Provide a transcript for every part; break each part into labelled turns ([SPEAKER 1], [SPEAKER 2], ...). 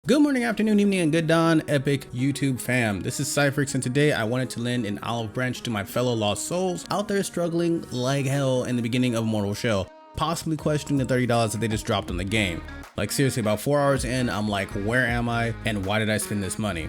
[SPEAKER 1] Good morning, afternoon, evening, and good dawn, epic YouTube fam. This is Cypherx, and today I wanted to lend an olive branch to my fellow lost souls out there struggling like hell in the beginning of Mortal Shell, possibly questioning the $30 that they just dropped on the game. Like seriously, about 4 hours in, I'm like, where am I and why did I spend this money?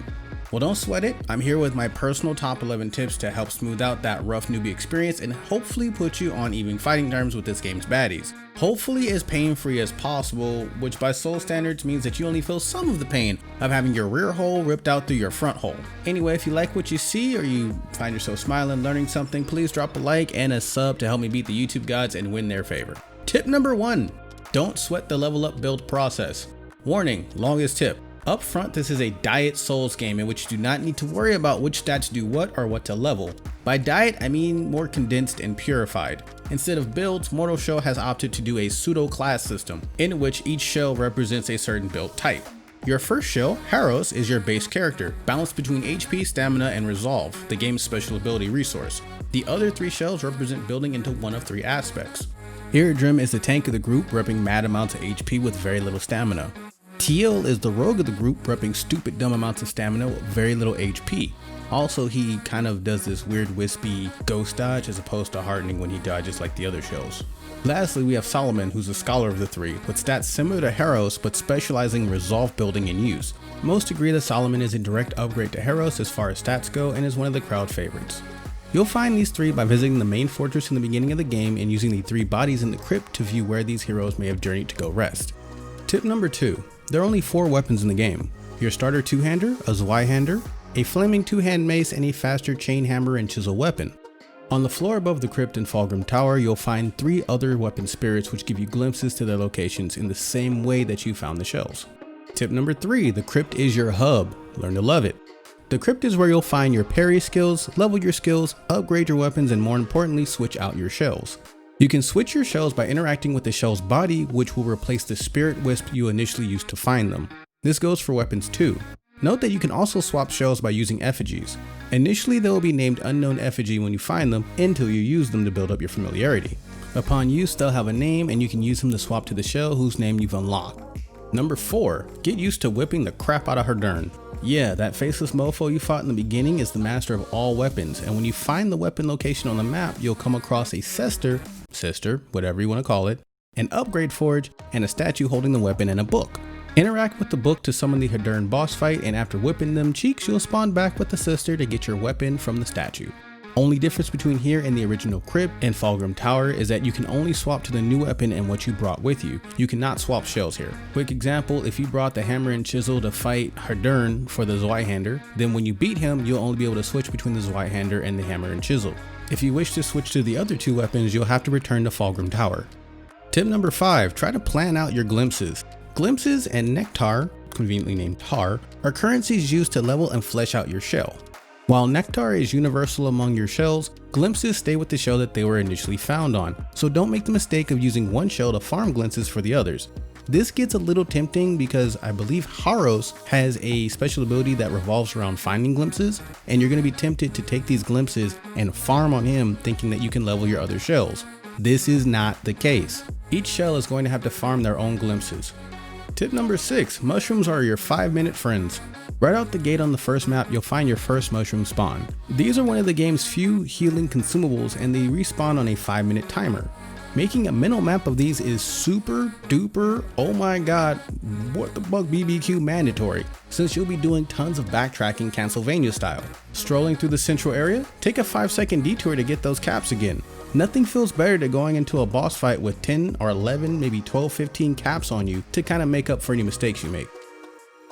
[SPEAKER 1] Well, don't sweat it. I'm here with my personal top 11 tips to help smooth out that rough newbie experience and hopefully put you on even fighting terms with this game's baddies. Hopefully as pain-free as possible, which by soul standards means that you only feel some of the pain of having your rear hole ripped out through your front hole. Anyway, if you like what you see or you find yourself smiling learning something, please drop a like and a sub to help me beat the YouTube gods and win their favor. Tip number 1, don't sweat the level up build process. Warning, longest tip. Up front, this is a diet souls game in which you do not need to worry about which stats do what or what to level. By diet, I mean more condensed and purified. Instead of builds, Mortal Shell has opted to do a pseudo class system, in which each shell represents a certain build type. Your first shell, Haros, is your base character, balanced between HP, stamina, and resolve, the game's special ability resource. The other 3 shells represent building into one of 3 aspects. Iridrim is the tank of the group, repping mad amounts of HP with very little stamina. Teal is the rogue of the group, repping stupid dumb amounts of stamina with very little HP. Also, he kind of does this weird wispy ghost dodge as opposed to hardening when he dodges like the other shells. Lastly, we have Solomon, who's a scholar of the 3, with stats similar to Haros but specializing in resolve building and use. Most agree that Solomon is a direct upgrade to Haros as far as stats go and is one of the crowd favorites. You'll find these 3 by visiting the main fortress in the beginning of the game and using the 3 bodies in the crypt to view where these heroes may have journeyed to go rest. Tip number 2. There are only 4 weapons in the game. Your starter 2-hander, a Zweihander, a flaming 2-hand mace, and a faster chain hammer and chisel weapon. On the floor above the crypt in Fulgrim Tower, you'll find 3 other weapon spirits which give you glimpses to their locations in the same way that you found the shells. Tip number 3, the crypt is your hub. Learn to love it. The crypt is where you'll find your parry skills, level your skills, upgrade your weapons, and more importantly, switch out your shells. You can switch your shells by interacting with the shell's body, which will replace the spirit wisp you initially used to find them. This goes for weapons too. Note that you can also swap shells by using effigies. Initially they will be named unknown effigy when you find them until you use them to build up your familiarity. Upon use they'll have a name and you can use them to swap to the shell whose name you've unlocked. Number 4, get used to whipping the crap out of Hadern. Yeah, that faceless mofo you fought in the beginning is the master of all weapons, and when you find the weapon location on the map, you'll come across a sister, whatever you want to call it, an upgrade forge, and a statue holding the weapon and a book. Interact with the book to summon the Hadern boss fight, and after whipping them cheeks, you'll spawn back with the sister to get your weapon from the statue. Only difference between here and the original crypt and Fulgrim Tower is that you can only swap to the new weapon and what you brought with you. You cannot swap shells here. Quick example, if you brought the hammer and chisel to fight Hadern for the Zweihander, then when you beat him, you'll only be able to switch between the Zweihander and the hammer and chisel. If you wish to switch to the other 2 weapons, you'll have to return to Fulgrim Tower. Tip number 5, try to plan out your glimpses. Glimpses and nectar, conveniently named tar, are currencies used to level and flesh out your shell. While nectar is universal among your shells, glimpses stay with the shell that they were initially found on, so don't make the mistake of using one shell to farm glimpses for the others. This gets a little tempting because I believe Haros has a special ability that revolves around finding glimpses, and you're going to be tempted to take these glimpses and farm on him thinking that you can level your other shells. This is not the case. Each shell is going to have to farm their own glimpses. Tip number 6, mushrooms are your 5-minute friends. Right out the gate on the first map, you'll find your first mushroom spawn. These are one of the game's few healing consumables and they respawn on a 5-minute timer. Making a mental map of these is super duper, oh my god, what the fuck BBQ mandatory, since you'll be doing tons of backtracking Castlevania style. Strolling through the central area, take a 5-second detour to get those caps again. Nothing feels better than going into a boss fight with 10 or 11, maybe 12, 15 caps on you to kind of make up for any mistakes you make.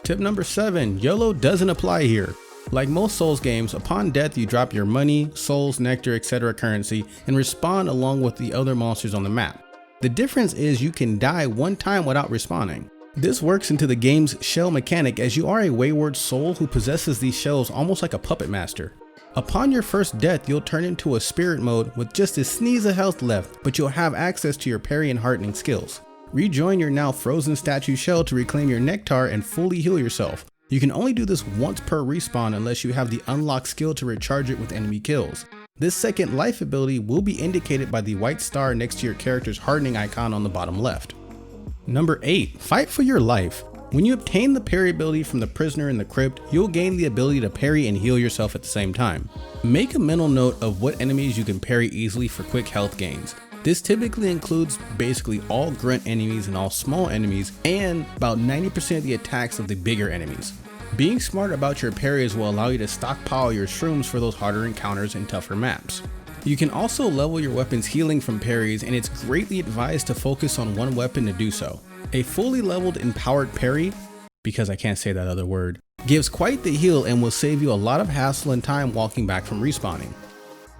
[SPEAKER 1] Tip number 7, YOLO doesn't apply here. Like most Souls games, upon death you drop your money, souls, nectar, etc. currency and respawn along with the other monsters on the map. The difference is you can die one time without respawning. This works into the game's shell mechanic as you are a wayward soul who possesses these shells almost like a puppet master. Upon your first death, you'll turn into a spirit mode with just a sneeze of health left, but you'll have access to your parry and hardening skills. Rejoin your now frozen statue shell to reclaim your nectar and fully heal yourself. You can only do this once per respawn unless you have the unlocked skill to recharge it with enemy kills. This second life ability will be indicated by the white star next to your character's hardening icon on the bottom left. Number 8, fight for your life. When you obtain the parry ability from the prisoner in the crypt, you'll gain the ability to parry and heal yourself at the same time. Make a mental note of what enemies you can parry easily for quick health gains. This typically includes basically all grunt enemies and all small enemies, and about 90% of the attacks of the bigger enemies. Being smart about your parries will allow you to stockpile your shrooms for those harder encounters and tougher maps. You can also level your weapon's healing from parries, and it's greatly advised to focus on one weapon to do so. A fully leveled empowered parry, because I can't say that other word, gives quite the heal and will save you a lot of hassle and time walking back from respawning.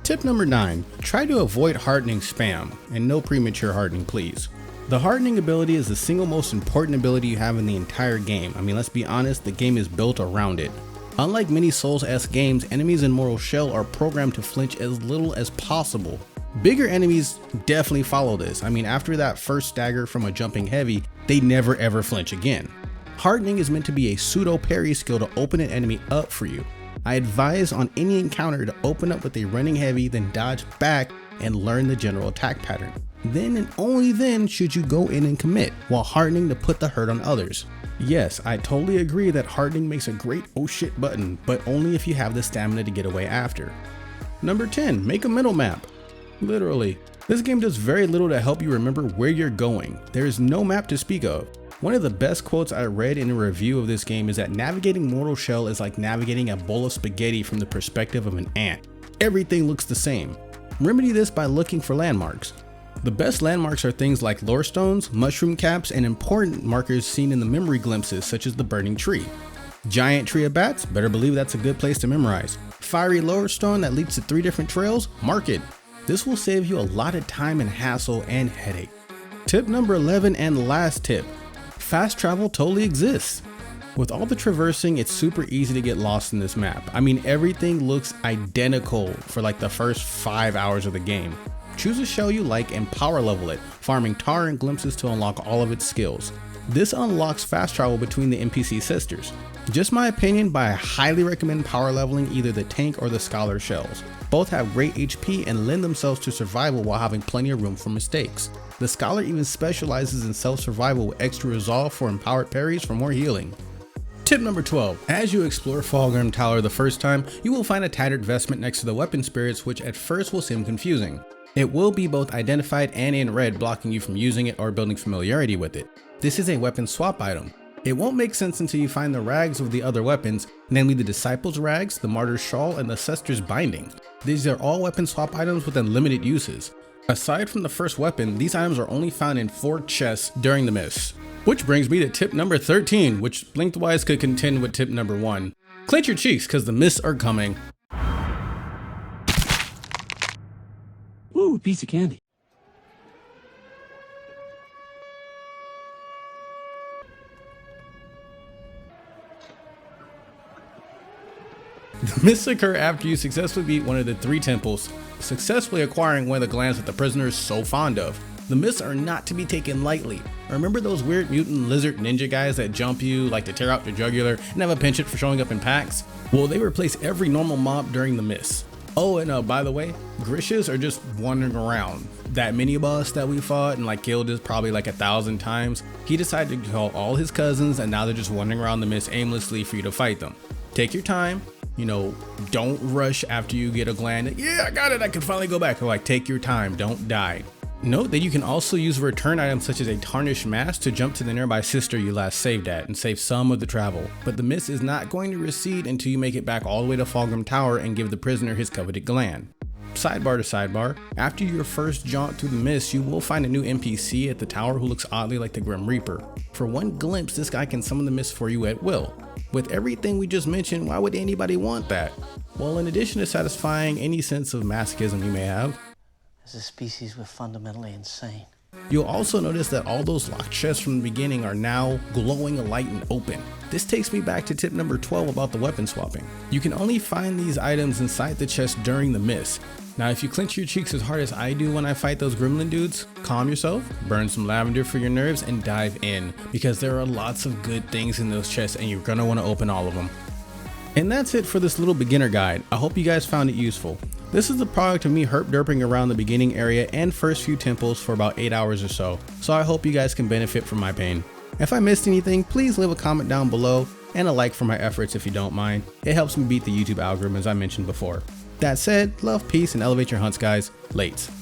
[SPEAKER 1] Tip number 9, try to avoid hardening spam, and no premature hardening please. The hardening ability is the single most important ability you have in the entire game. I mean, let's be honest, the game is built around it. Unlike many Souls-esque games, enemies in Mortal Shell are programmed to flinch as little as possible. Bigger enemies definitely follow this. I mean, after that first stagger from a jumping heavy, they never ever flinch again. Hardening is meant to be a pseudo parry skill to open an enemy up for you. I advise on any encounter to open up with a running heavy, then dodge back and learn the general attack pattern. Then and only then should you go in and commit, while hardening to put the hurt on others. Yes, I totally agree that hardening makes a great oh shit button, but only if you have the stamina to get away after. Number 10, make a mental map. Literally. This game does very little to help you remember where you're going. There is no map to speak of. One of the best quotes I read in a review of this game is that navigating Mortal Shell is like navigating a bowl of spaghetti from the perspective of an ant. Everything looks the same. Remedy this by looking for landmarks. The best landmarks are things like lore stones, mushroom caps, and important markers seen in the memory glimpses such as the burning tree. Giant tree of bats, better believe that's a good place to memorize. Fiery lore stone that leads to 3 different trails, mark it. This will save you a lot of time and hassle and headache. Tip number 11 and last tip, fast travel totally exists. With all the traversing, it's super easy to get lost in this map. I mean, everything looks identical for like the first 5 hours of the game. Choose a shell you like and power level it, farming tar and glimpses to unlock all of its skills. This unlocks fast travel between the NPC sisters. Just my opinion, but I highly recommend power leveling either the tank or the scholar shells. Both have great HP and lend themselves to survival while having plenty of room for mistakes. The scholar even specializes in self-survival with extra resolve for empowered parries for more healing. Tip number 12, as you explore Fulgrim Tower the first time, you will find a tattered vestment next to the weapon spirits, which at first will seem confusing. It will be both identified and in red, blocking you from using it or building familiarity with it. This is a weapon swap item. It won't make sense until you find the rags of the other weapons, namely the Disciples Rags, the Martyr's Shawl, and the Cester's Binding. These are all weapon swap items with unlimited uses. Aside from the first weapon, these items are only found in 4 chests during the mists. Which brings me to tip number 13, which lengthwise could contend with tip number 1. Clench your cheeks, cause the mists are coming.
[SPEAKER 2] Ooh, a piece of candy.
[SPEAKER 1] The mists occur after you successfully beat one of the 3 temples, successfully acquiring one of the glands that the prisoner is so fond of. The mists are not to be taken lightly. Remember those weird mutant lizard ninja guys that jump you like to tear out your jugular and have a penchant for showing up in packs? Well, they replace every normal mob during the mists. Oh, and by the way, Grishas are just wandering around. That mini boss that we fought and like killed us probably like 1,000 times, he decided to call all his cousins and now they're just wandering around the mist aimlessly for you to fight them. Take your time, you know, don't rush after you get a gland. Yeah, I got it, I can finally go back. Or like, take your time, don't die. Note that you can also use return items such as a tarnished mask to jump to the nearby sister you last saved at and save some of the travel, but the mist is not going to recede until you make it back all the way to Fulgrim Tower and give the prisoner his coveted gland. Sidebar to sidebar, after your first jaunt through the mist, you will find a new NPC at the tower who looks oddly like the Grim Reaper. For one glimpse, this guy can summon the mist for you at will. With everything we just mentioned, why would anybody want that? Well, in addition to satisfying any sense of masochism you may have,
[SPEAKER 3] as a species, we're fundamentally insane.
[SPEAKER 1] You'll also notice that all those locked chests from the beginning are now glowing a light and open. This takes me back to tip number 12 about the weapon swapping. You can only find these items inside the chest during the mist. Now if you clench your cheeks as hard as I do when I fight those gremlin dudes, calm yourself, burn some lavender for your nerves, and dive in, because there are lots of good things in those chests and you're gonna want to open all of them. And that's it for this little beginner guide. I hope you guys found it useful. This is the product of me herp-derping around the beginning area and first few temples for about 8 hours or so I hope you guys can benefit from my pain. If I missed anything, please leave a comment down below and a like for my efforts if you don't mind. It helps me beat the YouTube algorithm as I mentioned before. That said, love, peace, and elevate your hunts, guys. Lates.